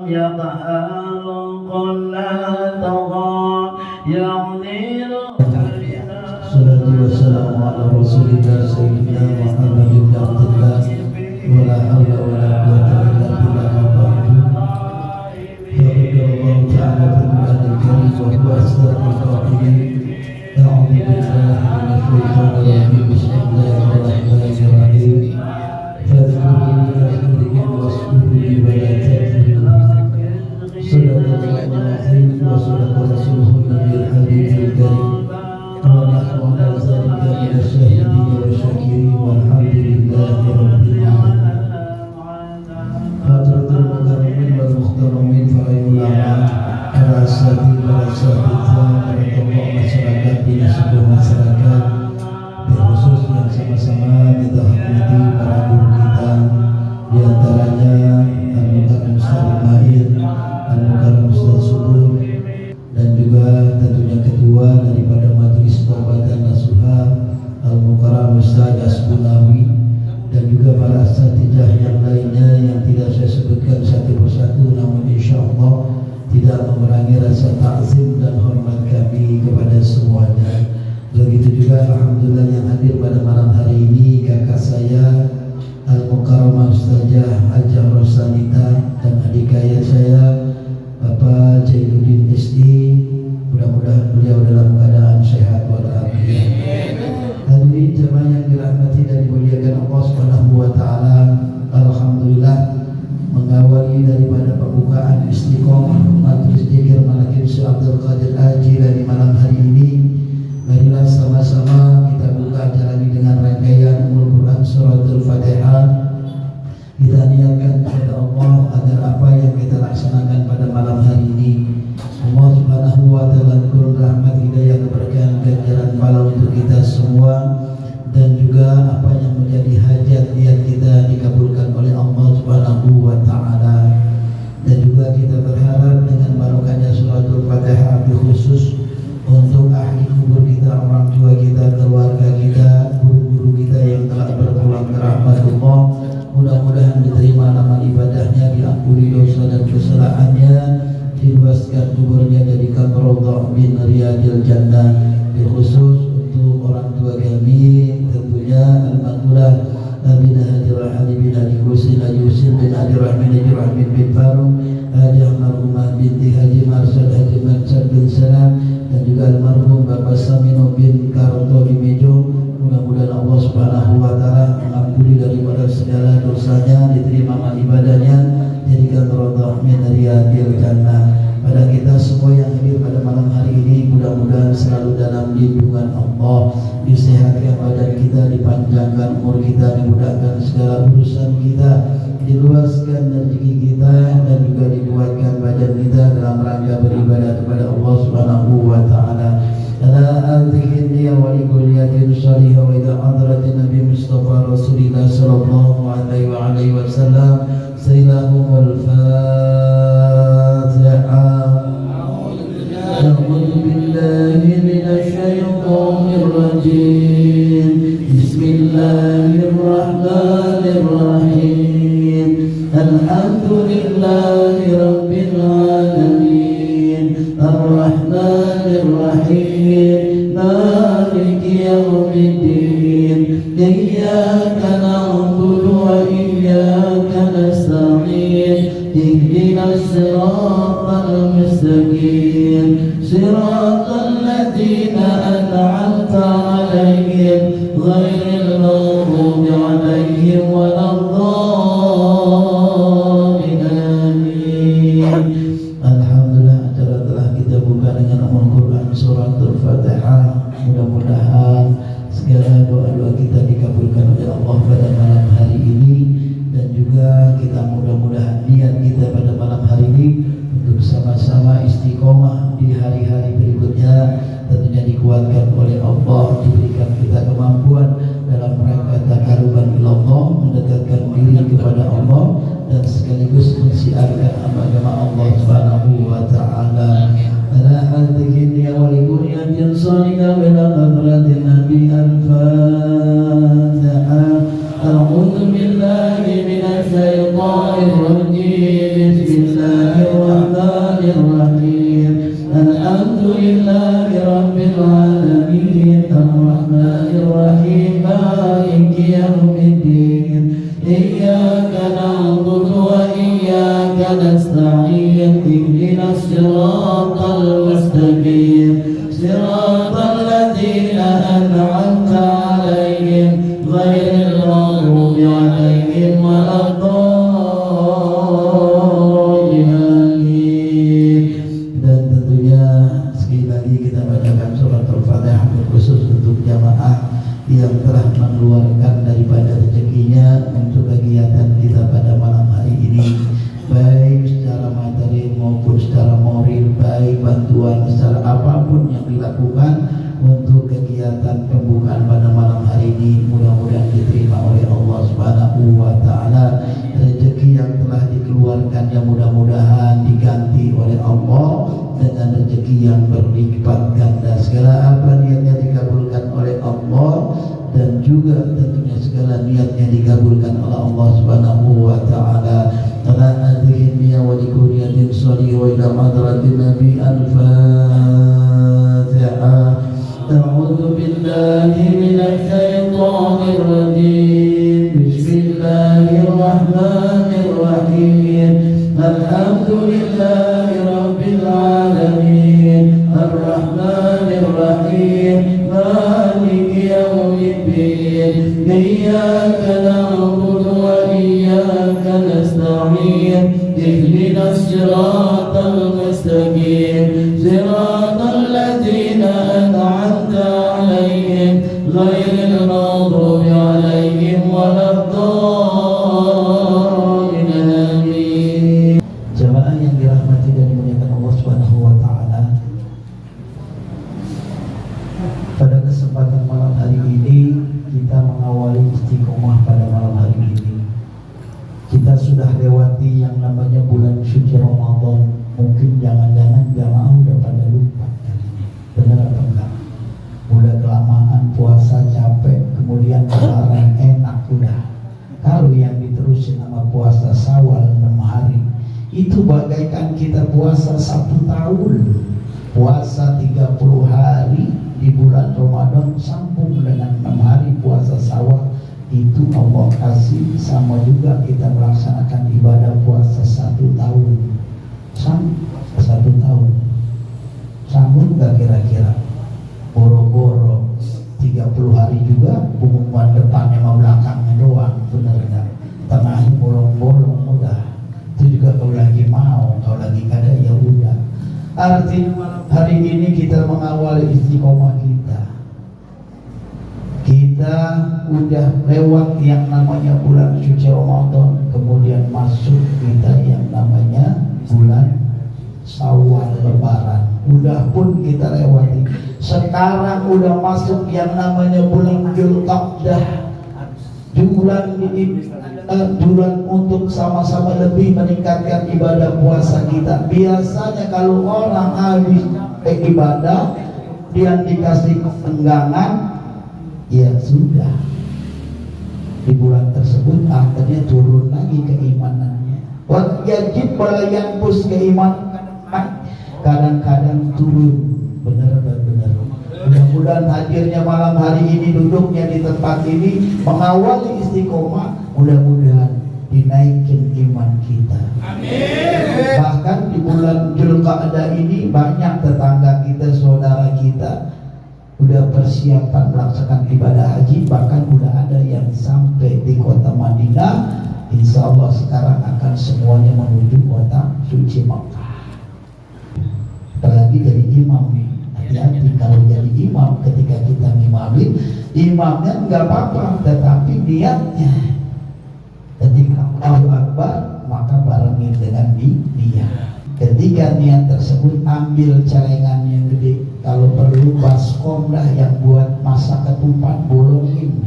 يقهر كل طغى يعذر. Salatu wassalamu ala rasulillah sayyidina Muhammad ibn Abdullah wa la hawla wa la quwwata illa billah ma ba'du. Faqala Allah ta'ala fil Qur'anil Karim wa huwa asdaqul qa'ilin. A'udzu billahi minasy syaithanir rajim. Bismillahirrahmanirrahim. Fadhkuruni azkurkum waskuruni wa la takfurun. Sadaqallahul azim wa sadaqa rasuluhun nabiyil habibul karim. ونحن على ذلك من الشاهدين والشاكرين والحمد لله رب العالمين. حضرة المكرمين والمحترمين para ulama, para asatidz, para tokoh masyarakat di seluruh masyarakat, terkhusus yang sama-sama kita hormati para guru kita, di antaranya Al-Mukarram Ustaz Ismail, Al-Mukarram Ustaz Subur, dan juga tentunya ketua daripada Majelis Taubatan Nasuha Al-Mukarram Ustaz Asbunawi, dan juga para asatijah yang lainnya yang tidak saya sebutkan satu persatu, namun insyaallah tidak mengurangi rasa takzim dan hormat kami kepada semuanya. Begitu juga alhamdulillah yang hadir pada malam hari ini kakak saya Al-Mukarramah Ustazah Hajah Rosanita dan adik ayah saya Bapak Jainuddin SD, mudah-mudahan beliau dalam keadaan sehat walafiat. Hadirin jemaah yang dirahmati dan dimuliakan Allah Subhanahu wa taala, alhamdulillah mengawali daripada pembukaan Istiqomah Majelis Dzikir Manaqib Syekh Abdul Qadir Al-Jilani malam hari ini. Marilah sama-sama kita buka acara ini dengan rangkaian Ummul Quran Suratul Fatihah. Kita niatkan kepada Allah agar apa yang kita laksanakan pada malam hari ini Allah Subhanahu wa taala turun rahmat, hidayah, keberkahan, ganjaran pahala untuk kita semua, dan juga apa yang menjadi hajat niat kita dikabulkan oleh Allah Subhanahu wa taala. Dan juga kita berharap dengan barokahnya suratul Fatihah khusus untuk ahli kubur kita, orang tua kita, keluarga kita, guru-guru kita yang telah berpulang ke rahmatullah, mudah-mudahan diterima amal ibadahnya, diampuni dosa dan kesalahannya, diluaskan kuburnya, jadikan raudhah min riyadil jannah. Khusus untuk orang tua kami tentunya Al-Maqtulah bin Haji Rahali bin Haji Husin Haji Husin bin Haji Rahmin Haji Rahmin bin Farung, Haji Almarhumah binti Haji Marsad Haji Marsad bin Salam, dan juga almarhum Bapak Samino bin Karto di Mejo. Mudah-mudahan Allah Subhanahu wa taala mengampuni daripada segala dosanya, diterima amal ibadahnya, jadikan raudhah min riyadil jannah. Pada kita semua yang hadir pada malam hari ini, mudah-mudahan selalu dalam lindungan Allah, disehatkan badan kita, dipanjangkan umur kita, dimudahkan segala urusan kita, diluaskan rezeki kita, dan juga dikuatkan badan kita dalam rangka beribadah kepada Allah Subhanahu wa taala. Ala al-dhikri wa likulliyatin salihah wa ila hadratin Nabi Mustafa Rasulillah sallallahu alaihi wasallam. Sayyidahumul Fatihah. A'udzu billahi minasy syaithanir rajim. Bismillahirrahmanirrahim. Alhamdulillahi rabbil alamin. Ar-Rahmanir Rahim. Maliki yaumiddin. Iyyaka na'budu wa iyyaka nasta'in. Ihdinas siratal mustaqim. Siratal ladzina an'amta 'alaihim ghairil maghdubi 'alaihim waladdallin. Amin. Alhamdulillah, acara telah kita buka dengan Ummul Quran Suratul Fatihah. Mudah-mudahan segala doa-doa kita dikabulkan oleh Allah pada malam hari ini, dan juga kita mudah-mudahan niat kita pada malam hari ini untuk sama-sama istiqomah di hari-hari berikutnya tentunya dikuatkan oleh Allah, diberikan kita kemampuan dalam rangka taqarruban ilallah, mendekatkan diri kepada Allah, dan sekaligus mensiarkan agama Allah Subhanahu wa taala. Ala hadhihi wa likulliyatin salihah wa ila hadratin Nabi al-Fatihah. A'udzu billahi minasy syaithanir rajim. Bismillah. نستعين اهدنا الصراط المستقيم صراط الذين أنعمت عليهم غير المغضوب عليهم ولا الضالين. Dan tentunya sekali lagi kita bacakan surat Al-Fatihah khusus untuk jamaah yang telah mengeluarkan daripada rezekinya untuk kegiatan kita pada malam hari ini, baik secara materi maupun secara moral, baik bantuan secara apapun yang dilakukan untuk kegiatan pembukaan pada malam hari ini, mudah-mudahan diterima oleh Allah Subhanahu wa taala. Rezeki yang telah dikeluarkan yang mudah-mudahan diganti oleh Allah dengan rezeki yang berlipat ganda. Segala apa niatnya dikabulkan oleh Allah, dan juga tentunya segala niatnya dikabulkan oleh Allah Subhanahu wa taala. Ala hadhihi niyya wa likuriyatin sholih wa ila hadratin nabi al-Fatihah. A'udzu billahi minasy syaithanir rajim. Bismillahirrahmanirrahim. Alhamdulillahi rabbil alamin. Ar-Rahmanir Rahim. Maliki yaumiddin. Iyyaka na'budu wa iyyaka nasta'in. Ihdinas siratal mustaqim. Siratal ladzina an'amta 'alaihim ghairil maghdubi 'alaihim waladdallin. Amin. Jemaah yang dirahmati dan dimuliakan Allah Subhanahu wa taala, pada kesempatan malam hari ini kita mengawali istiqomah pada malam hari ini. Kita sudah lewati yang namanya bulan suci Ramadan. Mungkin jangan-jangan jamaah udah pada lupa. Benar atau enggak? Udah kelamaan puasa, capek, kemudian lebaran enak udah. Kalau yang diterusin sama puasa Syawal 6 hari, itu bagaikan kita puasa 1 tahun. Puasa 30 hari di bulan Ramadan sambung dengan 6 hari puasa Syawal. Itu Allah kasih, sama juga kita melaksanakan ibadah puasa 1 tahun. 1 tahun sambung gak kira-kira? Boro-boro 30 hari juga, pengumuman depannya sama belakangnya doang, bener gak? Tengahnya bolong-bolong udah. Itu juga kalau lagi mau, kalau lagi kada ya udah. Artinya hari ini kita mengawali istiqomah kita. Kita udah lewat yang namanya bulan suci Ramadan, kemudian masuk kita yang namanya bulan Syawal lebaran. Udah pun kita lewati. Sekarang udah masuk yang namanya bulan Dzulqa'dah. Bulan untuk sama-sama lebih meningkatkan ibadah puasa kita. Biasanya kalau orang habis ibadah, dia dikasih ketenggangan, ya sudah, di bulan tersebut akhirnya turun lagi keimanannya. Wajib balayan pus keimanan kadang-kadang turun. Benar-benar. Mudah-mudahan hadirnya malam hari ini, duduknya di tempat ini, mengawali istiqomah, mudah-mudahan dinaikin iman kita. Amin. Bahkan di bulan Dzulqa'dah ini banyak tetangga kita, saudara kita udah persiapan melaksanakan ibadah haji, bahkan udah ada yang sampai di kota Madinah. Insya Allah sekarang akan semuanya menuju kota suci Makkah. Apalagi jadi imam nih, hati-hati kalau jadi imam. Ketika kita ngimamin, imamnya nggak apa-apa, tetapi niatnya ketika Allahu Akbar, maka barengin dengan dia. Ketika niat tersebut, ambil celengan yang gede, kalau perlu baskom dah yang buat masak ketupat, bolongin,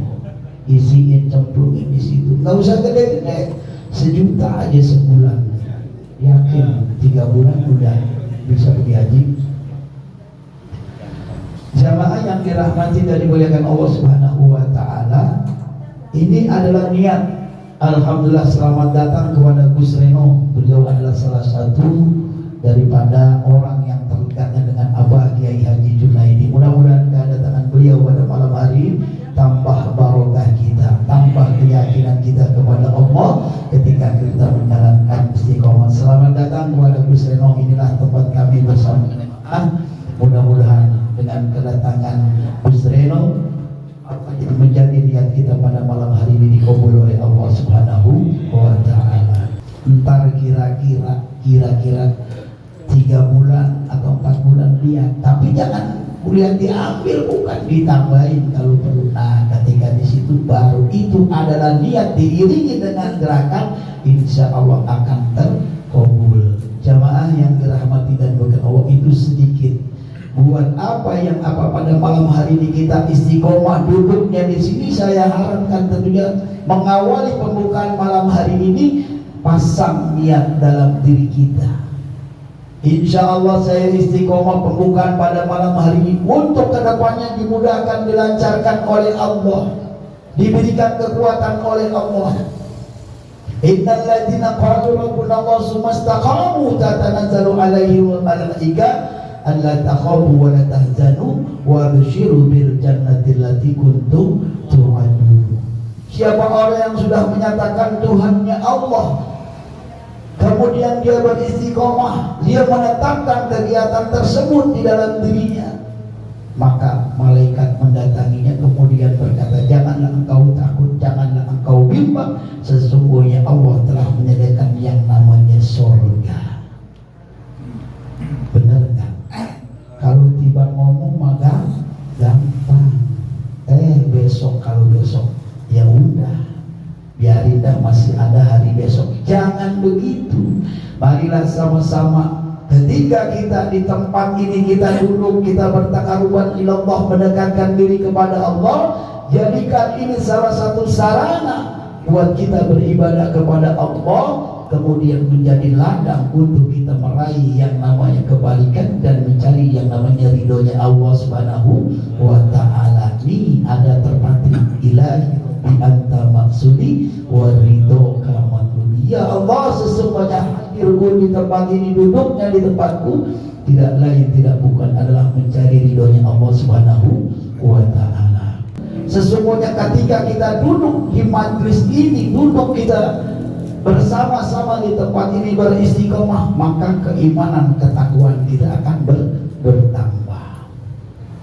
isiin, cemplungin di situ. Nggak usah gede-gede, 1 juta aja sebulan. Yakin 3 bulan udah bisa pergi haji. Jamaah yang dirahmati dan dimuliakan Allah Subhanahu wa taala, ini adalah niat. Alhamdulillah, selamat datang kepada Gus Reno. Beliau adalah salah satu daripada orang yang terikatnya dengan Abah Kiai Haji Junaidi. Mudah-mudahan kedatangan beliau pada malam hari tambah barokah kita, tambah keyakinan kita kepada Allah ketika kita menjalankan istiqomah. Subhanahu wa ta'ala. Entar kira-kira 3 bulan atau 4 bulan lihat, tapi jangan kuliah diambil, bukan ditambahin kalau perlu. Nah, ketika di situ baru itu adalah niat diiringi dengan gerakan, insya Allah akan terkabul. Jamaah yang dirahmati dan berkah Allah, itu sedikit. Buat apa yang apa pada malam hari ini kita istiqomah duduknya di sini, saya harapkan tentunya mengawali pembukaan malam hari ini, pasang niat dalam diri kita. Insya Allah saya istiqomah pembukaan pada malam hari ini, untuk kedepannya dimudahkan, dilancarkan oleh Allah, diberikan kekuatan oleh Allah. Innal ladzina qalu rabbuna Allah tsumma istaqamu tatanazzalu alaihimul malaikatu alla takhafu wa la tahzanu wa abshiru bil jannati allati kuntum tu'adun. Siapa orang yang sudah menyatakan Tuhannya Allah, kemudian dia beristiqomah, dia menetapkan kegiatan tersebut di dalam dirinya, maka malaikat mendatanginya kemudian berkata, janganlah engkau takut, janganlah engkau bimbang, sesungguhnya Allah telah menyediakan yang namanya surga. Benar kan? Kalau tiba ngomong maka gampang. Besok, kalau besok ya udah, biarin dah, masih ada hari besok. Jangan begitu. Marilah sama-sama, ketika kita di tempat ini, kita duduk, kita bertaqarruban ilallah, mendekatkan diri kepada Allah, jadikan ini salah satu sarana buat kita beribadah kepada Allah, kemudian menjadi ladang untuk kita meraih yang namanya kebalikan dan mencari yang namanya ridhonya Allah Subhanahu wa ta'ala. Ini ada terpatri, ilahi bi anta maksudi wa ridhoka matlubi. Ya Allah, sesungguhnya hadirku di tempat ini, duduknya di tempatku, tidak lain tidak bukan adalah mencari ridhonya Allah Subhanahu wa ta'ala. Sesungguhnya ketika kita duduk di majlis ini, duduk kita bersama-sama di tempat ini beristiqomah, maka keimanan, ketakwaan kita akan bertambah.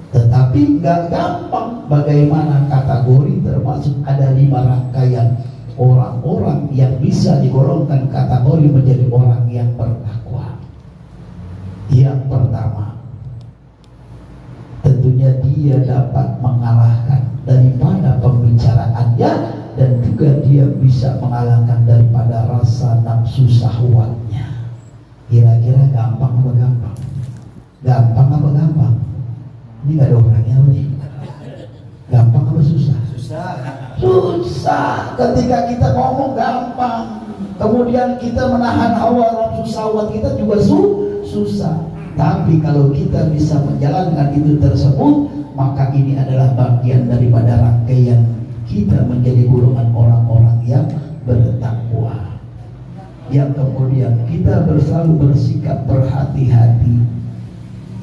Tetapi nggak gampang. Bagaimana kategori, termasuk ada 5 rangkaian orang-orang yang bisa digolongkan kategori menjadi orang yang bertakwa. Yang pertama, tentunya dia dapat mengalahkan daripada pembicaraannya, dan juga dia bisa mengalahkan daripada rasa nafsu syahwatnya. Kira-kira gampang apa gampang? Gampang apa gampang? Ini gak ada orangnya nih. Gampang apa susah? Susah. Ketika kita ngomong gampang, kemudian kita menahan hawa nafsu syahwat kita juga susah. Tapi kalau kita bisa menjalankan itu tersebut, maka ini adalah bagian daripada rangkaian kita menjadi golongan orang-orang yang bertakwa, yang kemudian kita selalu bersikap berhati-hati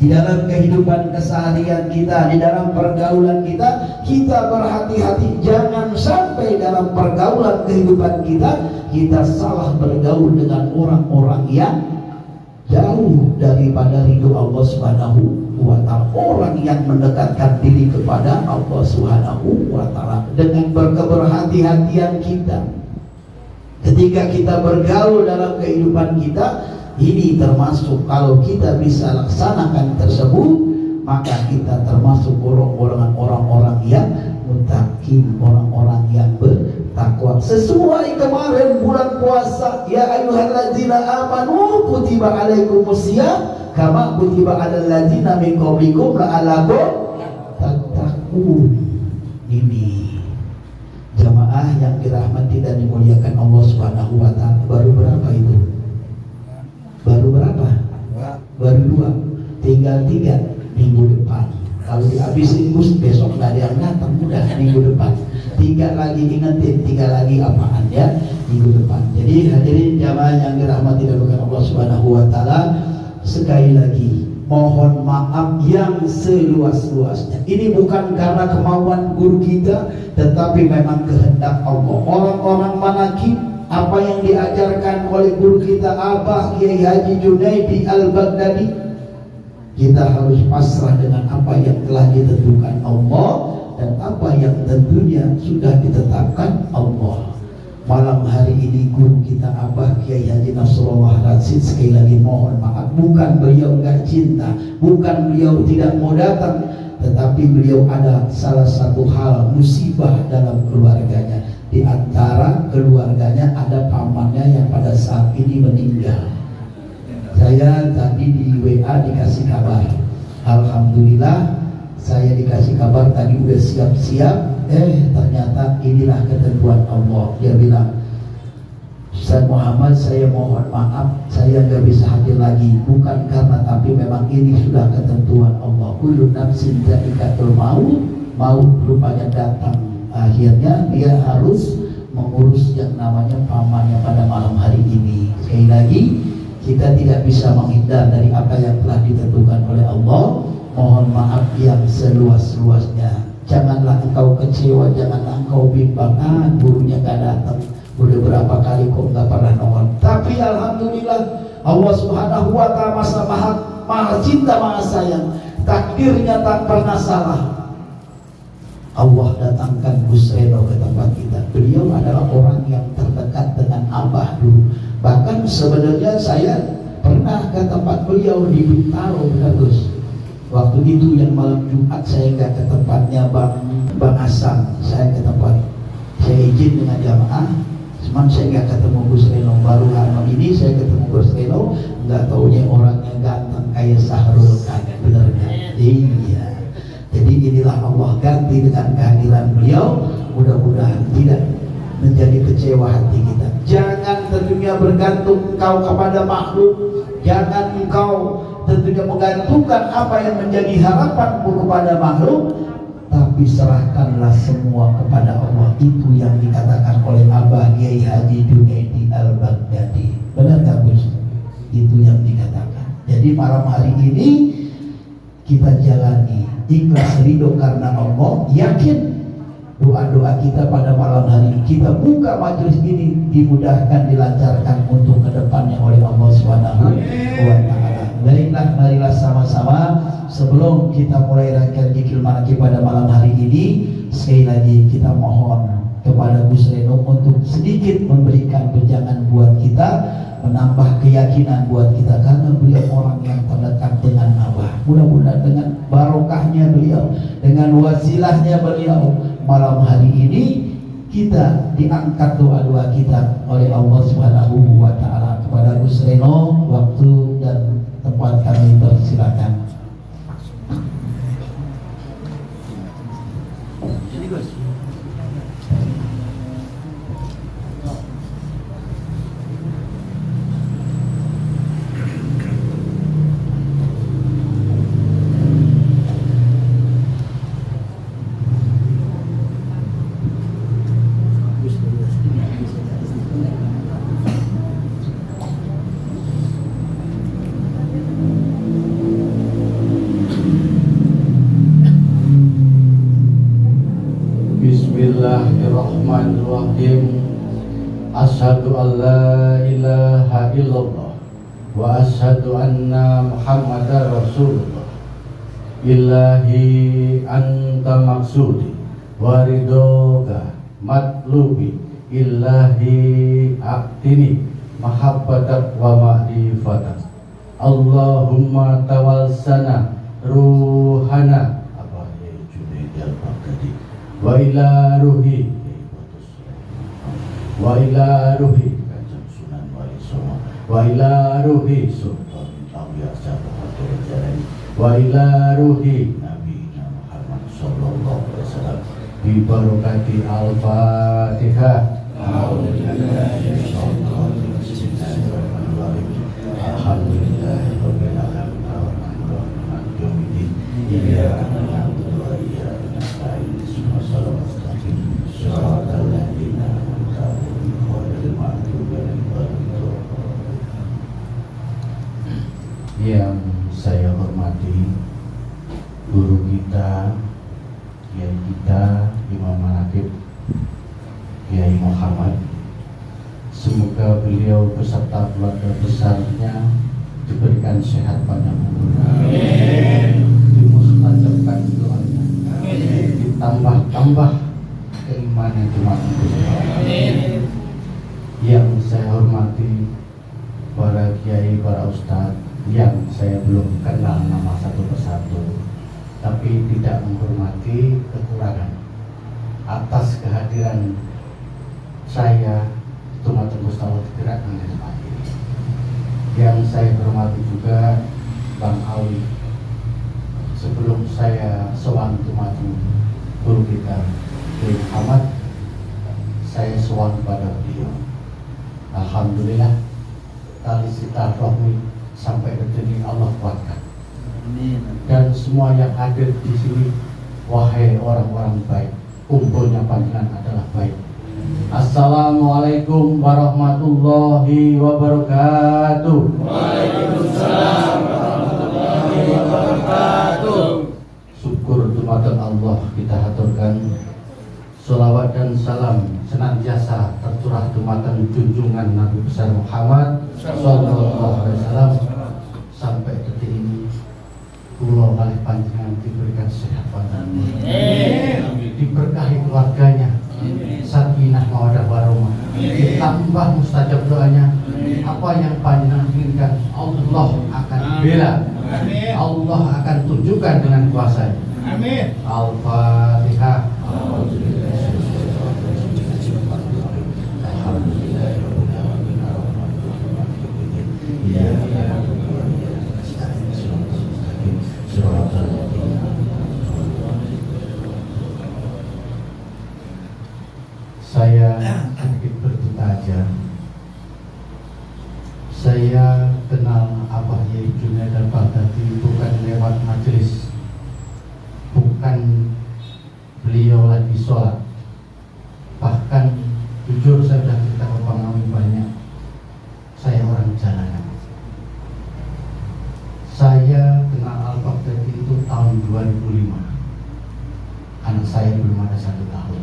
di dalam kehidupan keseharian kita, di dalam pergaulan kita. Kita berhati-hati, jangan sampai dalam pergaulan kehidupan kita salah bergaul dengan orang-orang yang jauh daripada ridho Allah Subhanahu wa ta'ala, orang yang mendekatkan diri kepada Allah Subhanahu wa ta'ala. Dengan berkeberhati-hatian kita ketika kita bergaul dalam kehidupan kita ini, termasuk kalau kita bisa laksanakan tersebut, maka kita termasuk orang-orang yang muttaqin, orang-orang yang bertakwa. Sesuai kemarin bulan puasa, ya ayyuhalladzina amanu kutiba alaikumusiyam kama kutiba alal ladzina min qablikum la'allakum tattaqun. Ini jamaah yang dirahmati dan dimuliakan Allah Subhanahu wa ta'ala. Baru berapa itu? Baru berapa? Baru 2. Tinggal 3 minggu depan. Kalau dihabisin besok nggak ada yang datang, udah minggu depan. 3 lagi, ingetin 3 lagi apaan ya, minggu depan. Jadi hadirin jamaah yang dirahmati dan dimuliakan Allah Subhanahu wa ta'ala, sekali lagi mohon maaf yang seluas-luasnya. Ini bukan karena kemauan guru kita, tetapi memang kehendak Allah. Orang-orang manakib, apa yang diajarkan oleh guru kita Abah Kiai Haji Junaidi Al-Baghdadi, kita harus pasrah dengan apa yang telah ditentukan Allah dan apa yang tentunya sudah ditetapkan Allah. Malam hari ini guru kita Abah Kiai Haji Nasrullah Rasid sekali lagi mohon maaf, bukan beliau nggak cinta, bukan beliau tidak mau datang, tetapi beliau ada salah satu hal musibah dalam keluarganya. Di antara keluarganya ada pamannya yang pada saat ini meninggal. Saya tadi di WA dikasih kabar, alhamdulillah saya dikasih kabar tadi udah siap-siap. Ternyata inilah ketentuan Allah. Dia bilang, Ustaz Muhammad, saya mohon maaf, saya nggak bisa hadir lagi, bukan karena, tapi memang ini sudah ketentuan Allah. Kullu nafsin dha'iqatul maut, maut rupanya datang. Akhirnya dia harus mengurus yang namanya pamannya pada malam hari ini. Sekali lagi, kita tidak bisa menghindar dari apa yang telah ditentukan oleh Allah. Mohon maaf yang seluas-luasnya. Janganlah engkau kecewa, janganlah engkau bimbang, gurunya gak datang, udah berapa kali kok gak pernah nongol. Tapi alhamdulillah Allah subhanahu wa ta'ala maha cinta, maha sayang, takdirnya tak pernah salah. Allah datangkan Gus Reno ke tempat kita. Beliau adalah orang yang terdekat dengan Abah dulu. Bahkan sebenarnya saya pernah ke tempat beliau di Bintaro, Gus. Waktu itu yang malam Jumat saya nggak ke tempatnya Bang Hasan, saya ke tempat, saya izin dengan jamaah, cuman saya nggak ketemu Gus Reno. Baru hari ini saya ketemu Gus Reno, nggak taunya orangnya ganteng kayak Sahrul kan, bener kan? Iya. Jadi inilah Allah ganti dengan kehadiran beliau. Mudah-mudahan tidak menjadi kecewa hati kita. Jangan tentunya bergantung engkau kepada makhluk, jangan engkau tentunya menggantungkan apa yang menjadi harapanmu kepada makhluk, tapi serahkanlah semua kepada Allah. Itu yang dikatakan oleh Abah Kiai Haji Junaidi Al-Baghdadi. Benar gak Gus? Itu yang dikatakan. Jadi malam hari ini kita jalani ikhlas ridho karena Allah, yakin doa-doa kita pada malam hari ini, kita buka majelis ini dimudahkan, dilancarkan untuk kedepannya oleh Allah Subhanahu wa Ta'ala. Baiklah, marilah sama-sama sebelum kita mulai rangkaian zikir manaqib pada malam hari ini, sekali lagi kita mohon kepada Gus Reno untuk sedikit memberikan pejangan buat kita, menambah keyakinan buat kita, karena beliau orang yang terdekat dengan Abah. Mudah-mudahan dengan barokahnya beliau, dengan wasilahnya beliau, malam hari ini kita diangkat doa-doa kita oleh Allah Subhanahu wa Ta'ala. Kepada Gus Reno, waktu dan tempat kami persilakan. Jadi Gus. Bismillahirrahmanirrahim. Asyhadu an la ilaha illallah wa asyhadu anna Muhammadar Rasulullah. Ilahi anta maksudi wa ridhoka matlubi. Ilahi aktini mahabbatak wa ma'rifatak. Allahumma tawalsana ruhana wa ila ruhi wa ila ruhi Kanjeng Sunan Wali Songo wa ila ruhi Sultan Awliya Sabahatul Jalani wa ila ruhi Nabi Muhammad sallallahu alaihi wasallam bi barakati al-Fatihah. Alhamdulillahirabbil alamin arrahmanirrahim yaumiddin iyyaka na'budu wa iyyaka nasta'in ihdinas mustaqim shiratal ladzina an'amta 'alaihim ghairil maghdubi 'alaihim waladdallin. Yang saya hormati guru kita, kiai kita, Imam Manaqib Kiai Muhammad, semoga beliau beserta keluarga besarnya diberikan sehat panjang umur, dimustajabkan doanya, ditambah-tambah keimanan cuma hormati para kiai, para ustadz yang saya belum kenal nama satu persatu, tapi tidak menghormati kekurangan. Atas kehadiran saya, Tumaten Mustawa Gerak menjadi pagi. Yang saya hormati juga Bang Awi. Sebelum saya sowan Tumaten guru kita Kiai Muhammad, saya sowan pada beliau. Alhamdulillah, tali silaturahmi sampai detik ini Allah kuatkan. Dan semua yang hadir di sini, wahai orang-orang baik, kumpulnya panjenengan adalah baik. Assalamualaikum warahmatullahi wabarakatuh. Waalaikumsalam warahmatullahi wabarakatuh. Syukur dumateng Allah kita haturkan. Sholawat dan salam senantiasa tercurah dumateng junjungan Nabi besar Muhammad sallallahu alaihi wasallam sampai detik ini. Kula kalih panjenengan diberikan sehat walafiat, diberkahi keluarganya, sakinah mawaddah warahmah, ditambah mustajab doanya. Apa yang panjenengan inginkan Allah akan bela, Allah akan tunjukkan dengan kuasa. Amin. Al-Fatihah. Saya sedikit berduka aja. Saya kenal Abah Yai Junaid Al-Baghdadi bukan lewat majelis, bukan beliau lagi sholat. Bahkan jujur saya sudah cerita ke Bang Awi banyak, saya orang jalanan. Saya kenal Al-Baghdadi itu tahun 2005. Anak saya belum ada 1 tahun.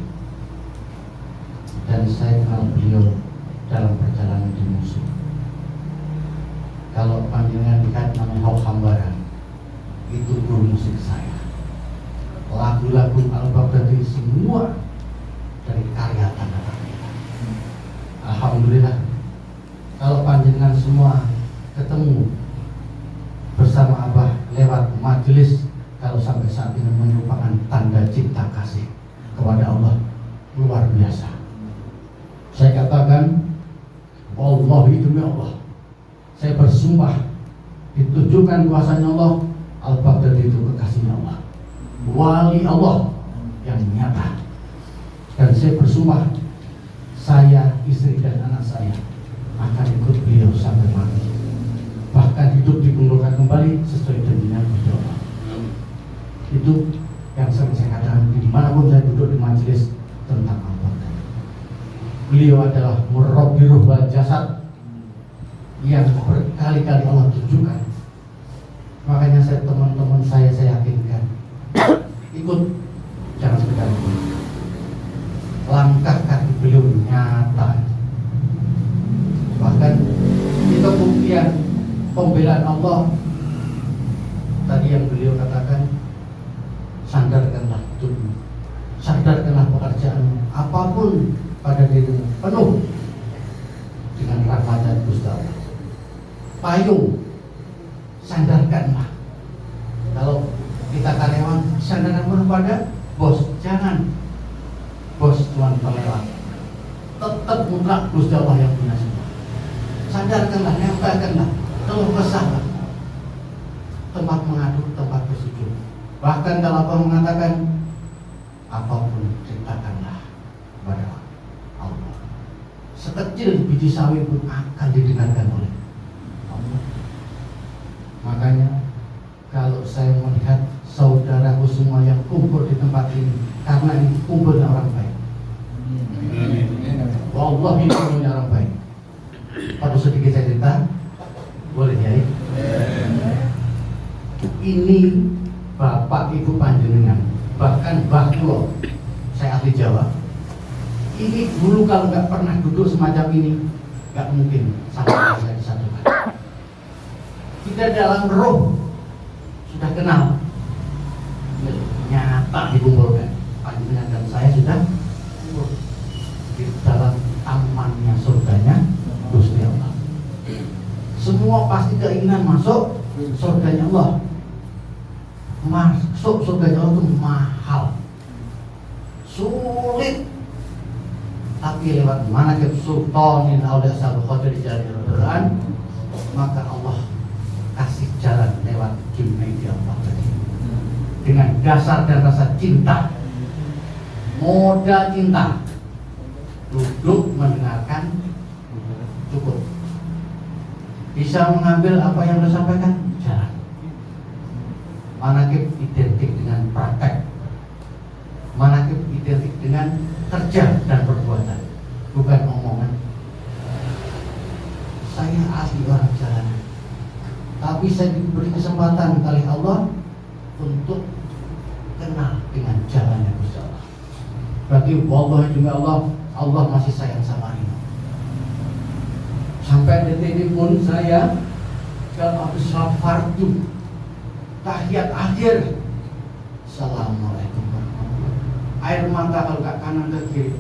Dan saya kenal beliau dalam perjalanan di musuh. Kalau panjenengan lihat namanya Hau Hambaran, itu guru musik saya. Lagu-lagu Al-Baghdadi semua dari karya tangan kita. Alhamdulillah, kalau panjenengan semua ketemu bersama Abah lewat majelis, kalau sampai saat ini merupakan tanda cinta kasih kepada Allah luar biasa. Saya katakan, Wallahi demi Allah, saya bersumpah ditunjukkan kuasanya Allah, Al-Baghdadi itu kekasihnya Allah, wali Allah yang nyata. Dan saya bersumpah, saya, istri dan anak saya akan ikut beliau sampai mati, bahkan hidup dikumpulkan kembali sesuai janjinya Gusti Allah. Itu yang sering saya katakan dimanapun saya duduk di majelis tentang Al-Baghdadi. Beliau adalah murabbi ruh wal jasad yang berkali-kali Allah tunjukkan. Makanya saya, teman-teman saya yakinkan ikut, jangan sekedar ikut. Langkah kaki beliau nyata. Bahkan itu buktian pembelaan Allah. Tadi yang beliau katakan, sandarkanlah hidupmu, sadarkanlah pekerjaanmu, apapun pada dirimu, penuh dengan rahmat dan Gusti Allah. Payung, sandarkanlah. Kalau kita karyawan, sandarkan pada bos, jangan bos tuan pelelang. Tetap mutlak Gusti Allah yang punya semua. Sandarkanlah, nempelkanlah, keluh kesahlah. Tempat mengadu, tempat bersujud. Bahkan kalau Allah mengatakan, apapun ceritakanlah kepada Allah. Sekecil biji sawi pun akan didengarkan oleh Allah. Makanya kalau saya melihat saudaraku semua yang kumpul di tempat ini, karena ini kumpulnya orang baik. Wallahi kumpulnya orang baik. Pada sedikit saya cerita, boleh ya? Ini bapak ibu panjenengan, bahkan bahwa saya ahli Jawa. Ini dulu kalau nggak pernah duduk semacam ini, nggak mungkin sampai saya disatukan. Kita dalam roh sudah kenal, nyata dikumpulkan. Panjenengan dan saya sudah di dalam tamannya surganya Gusti Allah. semua pasti keinginan masuk surganya Allah. Masuk surganya Allah itu mahal, sulit. Tapi lewat manaqib Sultanin Auliya Syekh Qadir Jilani Al-Quran, maka Allah kasih jalan lewat Junaidi Al-Baghdadi dengan dasar dan rasa cinta, modal cinta. Duduk mendengarkan cukup, bisa mengambil apa yang Anda sampaikan, jalan. Manaqib identik dengan praktek, manaqib identik dengan kerja dan perbuatan, bukan omongan. Saya asli orang jalanan, tapi saya diberi kesempatan oleh Allah untuk kenal dengan jalannya Gusti Allah. Berarti wallahi demi Allah masih sayang sama ini. Sampai detik ini pun saya kalau habis sholat fardu tahiyat akhir, assalamualaikum warahmatullahi wabarakatuh. Air mata kalau ke kanan ke kiri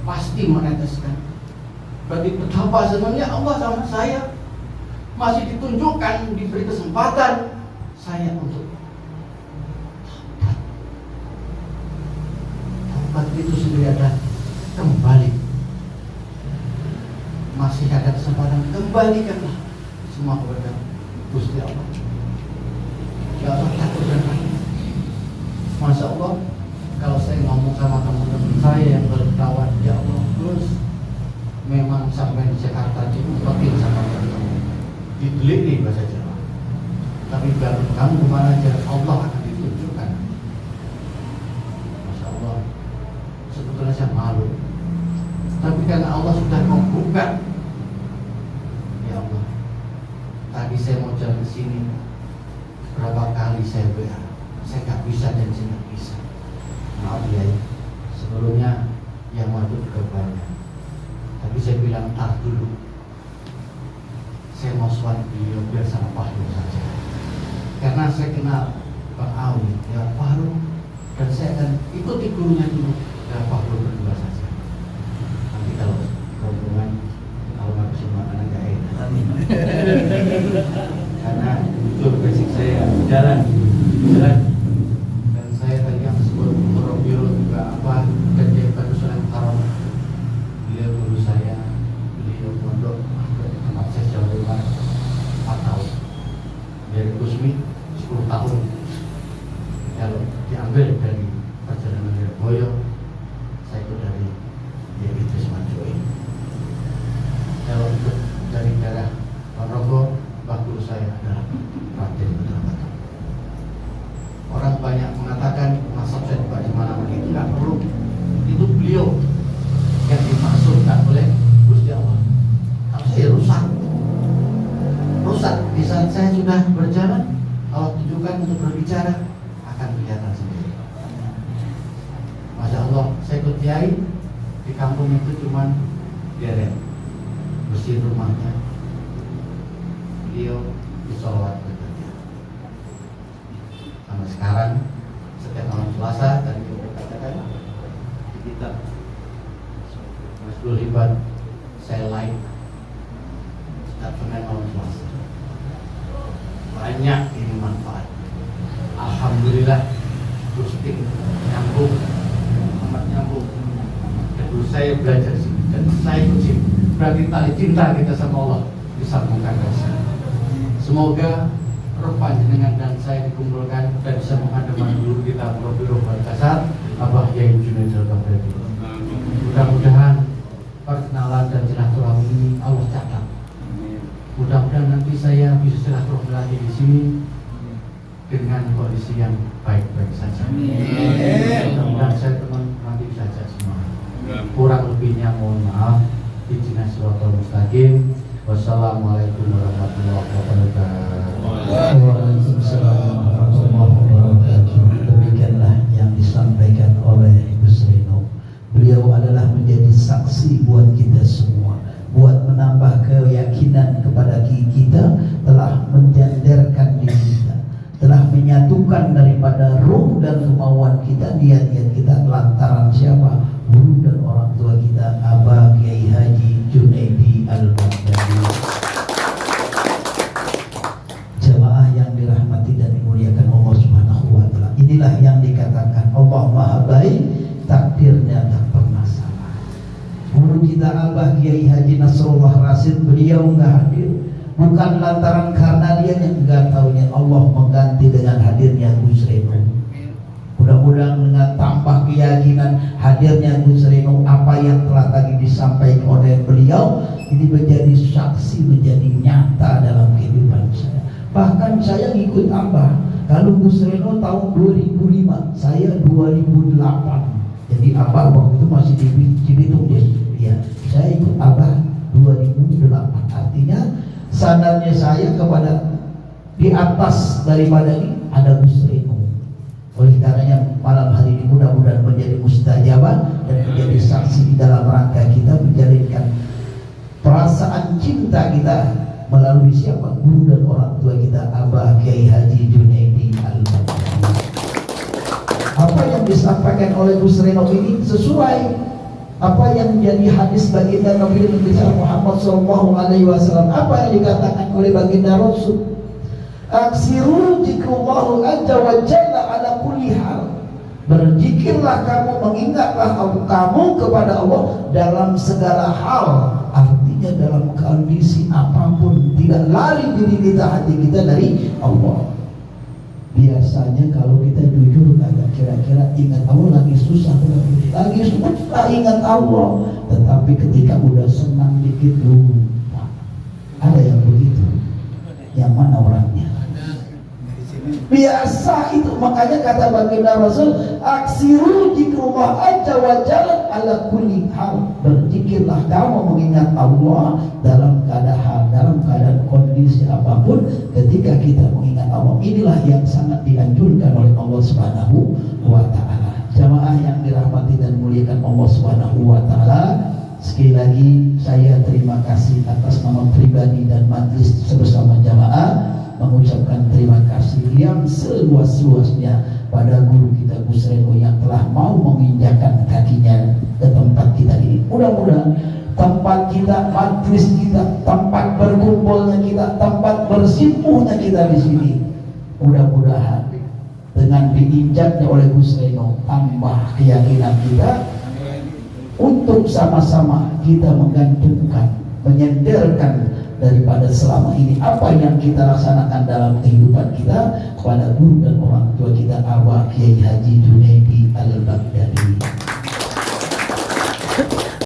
pasti meneteskan. Berarti betapa senangnya Allah sama saya, masih ditunjukkan, diberi kesempatan saya untuk taubat itu sendiri adalah kembali. Masih ada kesempatan, kembalikanlah semua kepada Gusti Allah. Ya Allah, takut dan takut. Masya Allah, kalau saya ngomong sama teman-teman saya yang berkawan, ya Allah, terus memang sampai di Jakarta diumpetin sama teman-teman, didelik nih bahasa Jawa. Tapi baru kamu kemana aja, Allah akan ditunjukkan. Masya Allah, sebetulnya saya malu. Tapi karena Allah sudah membuka, ya Allah, tadi saya mau jalan ke sini, berapa kali saya WA, saya nggak bisa dan saya nggak bisa. Maaf ya, sebelumnya yang waktu juga banyak. Tapi saya bilang tar dulu, saya mau soal beliau biar sama Pak Ru saja. Karena saya kenal Bang Awi, ya Pak Ru, dan saya akan ikuti gurunya dulu, ya Pak Ru berdua saja. Nanti kalau rombongan, kalau nggak bisa makan nggak enak. Karena itu basic saya jalan. Dan saya tadi yang disebut Robiul juga apa kerja pada Sunan Haram. Beliau guru saya, beliau pondok tempat saya jauh rumah 4 tahun. Dari Kusmi 10 tahun. Kalau diambil dari perjalanan dari Boyo, saya ikut dari Idris Manjoi. Kalau ikut dari daerah Ponorogo, guru saya adalah Raden Putra. Orang banyak mengatakan nasab saya di mana-mana, itu nggak perlu. Itu beliau yang dimaksudkan oleh Gusti Allah. Kalau saya rusak di saat saya sudah berjalan, Allah tunjukkan untuk berbicara akan kelihatan sendiri. Masya Allah, saya ikut kiai di kampung itu cuman deret bersih rumahnya, beliau disolawat berbahagia. Sampai sekarang setiap malam Selasa tadi kita katakan di kitab Mas Dul Hibat saya live setiap Senin malam Selasa. Banyak ini manfaat. Alhamdulillah Gusti nyambung, amat nyambung. Dan dulu saya belajar di sini dan saya ikut sini. Berarti tali cinta kita sama Allah disambungkan ke sini. Semoga roh panjenengan dan saya dikumpulkan dan bisa menghadapkan dulu kita Robiul Kasar Abah Yai Junaidi Al-Baghdadi. Mudah-mudahan perkenalan dan silaturahmi ini Allah catat. Mudah-mudahan nanti saya bisa silaturahmi lagi di sini dengan kondisi yang baik-baik saja. Mudah-mudahan saya teman nanti saja semua. Kurang lebihnya mohon maaf. Ihdinas siratal mustaqim. Wassalamualaikum warahmatullahi wabarakatuh. Waalaikumsalam warahmatullahi wabarakatuh. Demikianlah yang disampaikan oleh Gus Rino. Beliau adalah menjadi saksi buat kita semua, buat menambah keyakinan kepada kita, telah menjandarkan diri kita, telah menyatukan daripada ruh dan kemauan kita, niat-niat kita lantaran siapa? Guru dan orang tua kita, Abah Kiai Haji Junaidi Al-Baghdadi. inilah yang dikatakan Allah Maha Baik, takdirnya tak pernah salah. Guru kita Abah Kiai Haji Nasrullah Rasid, beliau nggak hadir bukan lantaran karena dia yang nggak taunya Allah mengganti dengan hadirnya Gus Reno. Mudah-mudahan dengan tambah keyakinan hadirnya Gus Reno, apa yang telah tadi disampaikan oleh beliau ini menjadi saksi, menjadi nyata dalam kehidupan saya. Bahkan saya ngikut Abah. Kalau Gus Reno tahun 2005, saya 2008. Jadi Abah waktu itu masih di Cibitung ya. Saya ikut Abah 2008. Artinya sadarnya saya kepada di atas daripada ini ada Gus Reno. Oleh karenanya malam hari ini mudah-mudahan menjadi mustajabah dan menjadi saksi di dalam rangka kita menjalinkan perasaan cinta kita melalui siapa? Guru dan orang tua kita, Abah Kiai Haji Junaidi Al-Baghdadi. Apa yang disampaikan oleh Gus Reno ini sesuai apa yang menjadi hadis baginda Nabi Muhammad SAW. Apa yang dikatakan oleh baginda Rasul? Aksiru zikrullahu azza wa jalla ala kulli hal. Berzikirlah kamu, mengingatlah kamu kepada Allah dalam segala hal. Artinya dalam kondisi apapun, tidak lari diri kita, hati kita dari Allah. Biasanya kalau kita jujur agak kira-kira ingat Allah lagi susah, lagi susah ingat Allah. Tetapi ketika udah senang dikit lupa. Ada yang begitu. Yang mana orangnya? Biasa itu, makanya kata baginda Rasul, aksiru zikrullah azza wa jalla ala kulli hal. Berzikirlah kamu mengingat Allah dalam keadaan kondisi apapun. Ketika kita mengingat Allah, inilah yang sangat dianjurkan oleh Allah Subhanahu wa taala. Jamaah yang dirahmati dan muliakan Allah Subhanahu wa taala, sekali lagi saya terima kasih atas nama pribadi dan majelis bersama jamaah, mengucapkan terima kasih yang seluas-luasnya pada guru kita Gus Reno yang telah mau menginjakkan kakinya ke tempat kita ini. Mudah-mudahan tempat kita, majelis kita, tempat berkumpulnya kita, tempat bersimpuhnya kita di sini, mudah-mudahan dengan diinjaknya oleh Gus Reno tambah keyakinan kita untuk sama-sama kita menggantungkan, menyenderkan daripada selama ini apa yang kita laksanakan dalam kehidupan kita kepada guru dan orang tua kita, Abah Kiai Haji Junaidi Al-Baghdadi.